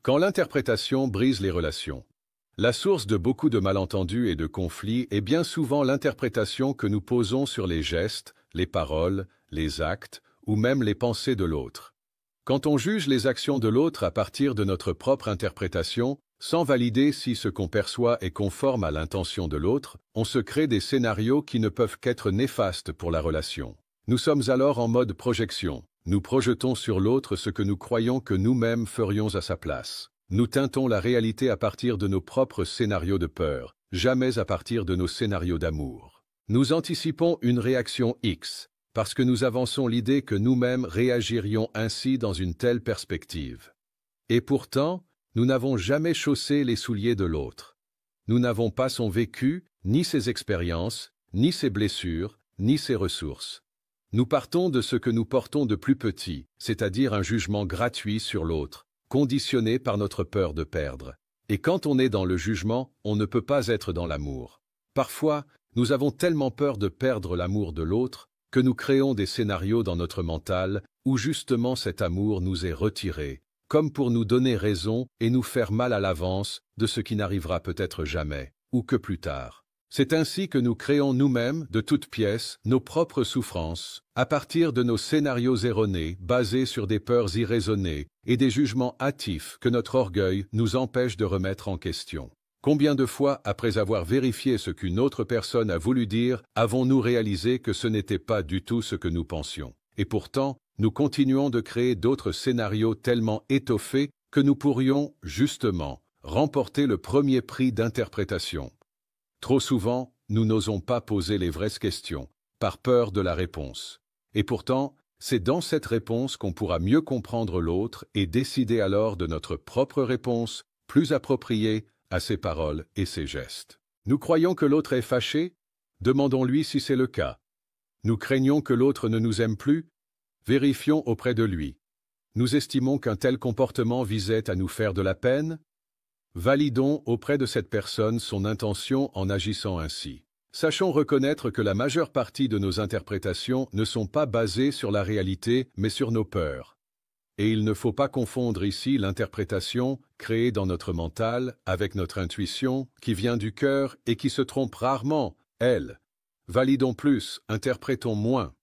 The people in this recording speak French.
Quand l'interprétation brise les relations. La source de beaucoup de malentendus et de conflits est bien souvent l'interprétation que nous posons sur les gestes, les paroles, les actes ou même les pensées de l'autre. Quand on juge les actions de l'autre à partir de notre propre interprétation, sans valider si ce qu'on perçoit est conforme à l'intention de l'autre, on se crée des scénarios qui ne peuvent qu'être néfastes pour la relation. Nous sommes alors en mode projection. Nous projetons sur l'autre ce que nous croyons que nous-mêmes ferions à sa place. Nous teintons la réalité à partir de nos propres scénarios de peur, jamais à partir de nos scénarios d'amour. Nous anticipons une réaction X, parce que nous avançons l'idée que nous-mêmes réagirions ainsi dans une telle perspective. Et pourtant, nous n'avons jamais chaussé les souliers de l'autre. Nous n'avons pas son vécu, ni ses expériences, ni ses blessures, ni ses ressources. Nous partons de ce que nous portons de plus petit, c'est-à-dire un jugement gratuit sur l'autre, conditionné par notre peur de perdre. Et quand on est dans le jugement, on ne peut pas être dans l'amour. Parfois, nous avons tellement peur de perdre l'amour de l'autre que nous créons des scénarios dans notre mental où justement cet amour nous est retiré, comme pour nous donner raison et nous faire mal à l'avance de ce qui n'arrivera peut-être jamais, ou que plus tard. C'est ainsi que nous créons nous-mêmes, de toutes pièces, nos propres souffrances, à partir de nos scénarios erronés, basés sur des peurs irraisonnées et des jugements hâtifs que notre orgueil nous empêche de remettre en question. Combien de fois, après avoir vérifié ce qu'une autre personne a voulu dire, avons-nous réalisé que ce n'était pas du tout ce que nous pensions? Et pourtant, nous continuons de créer d'autres scénarios tellement étoffés que nous pourrions, justement, remporter le premier prix d'interprétation. Trop souvent, nous n'osons pas poser les vraies questions, par peur de la réponse. Et pourtant, c'est dans cette réponse qu'on pourra mieux comprendre l'autre et décider alors de notre propre réponse, plus appropriée à ses paroles et ses gestes. Nous croyons que l'autre est fâché? Demandons-lui si c'est le cas. Nous craignons que l'autre ne nous aime plus? Vérifions auprès de lui. Nous estimons qu'un tel comportement visait à nous faire de la peine? Validons auprès de cette personne son intention en agissant ainsi. Sachons reconnaître que la majeure partie de nos interprétations ne sont pas basées sur la réalité, mais sur nos peurs. Et il ne faut pas confondre ici l'interprétation créée dans notre mental avec notre intuition qui vient du cœur et qui se trompe rarement, elle. Validons plus, interprétons moins.